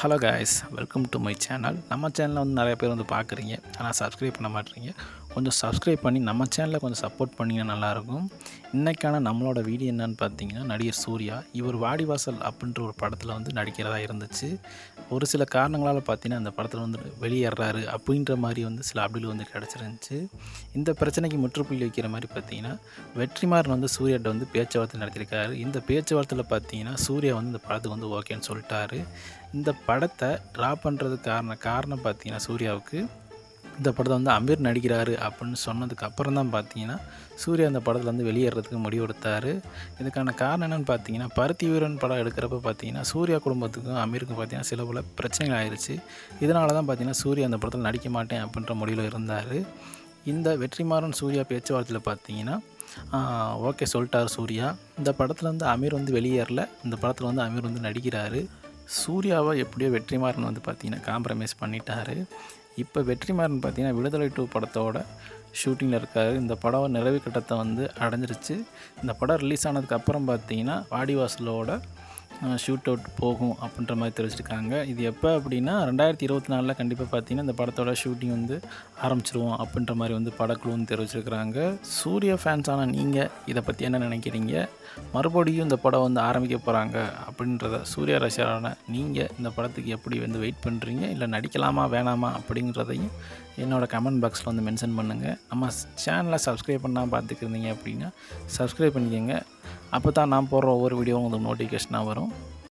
Hello guys, welcome to my channel. நம்ம சேனலில் வந்து நிறைய பேர் வந்து பார்க்குறீங்க, ஆனால் சப்ஸ்கிரைப் பண்ண மாட்டேறீங்க. கொஞ்சம் சப்ஸ்கிரைப் பண்ணி நம்ம சேனலில் கொஞ்சம் சப்போர்ட் பண்ணிங்கன்னா நல்லாயிருக்கும். இன்றைக்கான நம்மளோட வீடியோ என்னென்னு பார்த்தீங்கன்னா, நடிகர் சூர்யா இவர் வாடிவாசல் அப்படின்ற ஒரு படத்தில் வந்து நடிக்கிறதா இருந்துச்சு. ஒரு சில காரணங்களால் பார்த்தீங்கன்னா அந்த படத்தில் வந்து வெளியேறாரு அப்படின்ற மாதிரி வந்து சில அப்டேட் வந்து கிடச்சிருந்துச்சு. இந்த பிரச்சனைக்கு முற்றுப்புள்ளி வைக்கிற மாதிரி பார்த்தீங்கன்னா, வெற்றிமாறன் வந்து சூர்யாட்ட வந்து பேச்சுவார்த்தை நடத்தியிருக்காரு. இந்த பேச்சுவார்த்தையில் பார்த்தீங்கன்னா சூர்யா வந்து இந்த படத்துக்கு வந்து ஓகேன்னு சொல்லிட்டாரு. இந்த படத்தை ட்ராப் பண்ணுறதுக்கு காரணம் பார்த்தீங்கன்னா சூர்யாவுக்கு இந்த படத்தை வந்து அமீர் நடிக்கிறாரு அப்படின்னு சொன்னதுக்கு அப்புறம் தான் பார்த்தீங்கன்னா சூர்யா இந்த படத்தில் வந்து வெளியேறதுக்கு முடிவெடுத்தார். இதுக்கான காரணம் என்னென்னு பார்த்தீங்கன்னா, பருத்தி வீரன் படம் எடுக்கிறப்ப பார்த்தீங்கன்னா சூர்யா குடும்பத்துக்கும் அமீருக்கும் பார்த்தீங்கன்னா சில பல பிரச்சனைகள் ஆயிடுச்சு. இதனால தான் பார்த்தீங்கன்னா சூர்யா அந்த படத்தில் நடிக்க மாட்டேன் அப்படின்ற முடிவில் இருந்தார். இந்த வெற்றிமாறன் சூர்யா பேச்சுவார்த்தையில் பார்த்தீங்கன்னா ஓகே சொல்லிட்டார் சூர்யா. இந்த படத்தில் வந்து அமீர் வந்து வெளியேறல, இந்த படத்தில் வந்து அமீர் வந்து நடிக்கிறாரு. சூர்யாவை எப்படியோ வெற்றிமாறன் வந்து பார்த்திங்கன்னா காம்ப்ரமைஸ் பண்ணிட்டார். இப்போ வெற்றிமாறன் பார்த்திங்கன்னா விடுதலை 2 படத்தோட ஷூட்டிங்கில் இருக்கார். இந்த படம் நிறைவு கட்டத்தை வந்து அடைஞ்சிருச்சு. இந்த படம் ரிலீஸ் ஆனதுக்கப்புறம் பார்த்திங்கன்னா வாடிவாசலோட ஷூட் அவுட் போகும் அப்படின்ற மாதிரி தெரிவிச்சிருக்காங்க. இது எப்போ அப்படின்னா 2024 கண்டிப்பாக பார்த்திங்கன்னா இந்த படத்தோட ஷூட்டிங் வந்து ஆரம்பிச்சிருவோம் அப்படின்ற மாதிரி வந்து படக்குழுன்னு தெரிவிச்சிருக்கிறாங்க. சூர்யா ஃபேன்ஸான நீங்கள் இதை பற்றி என்ன நினைக்கிறீங்க? மறுபடியும் இந்த படம் வந்து ஆரம்பிக்க போகிறாங்க அப்படின்றத சூர்யா ரசிகரான நீங்கள் இந்த படத்துக்கு எப்படி வந்து வெயிட் பண்ணுறீங்க, இல்லை நடிக்கலாமா வேணாமா அப்படிங்கிறதையும் என்னோடய கமெண்ட் பாக்ஸில் வந்து மென்ஷன் பண்ணுங்கள். நம்ம சேனலை சப்ஸ்கிரைப் பண்ணால் பார்த்துக்கிருந்தீங்க அப்படின்னா சப்ஸ்கிரைப் பண்ணிக்கோங்க. அப்போ தான் நான் போடுற ஒவ்வொரு வீடியோவும் உங்களுக்கு நோட்டிஃபிகேஷனாக வரும்.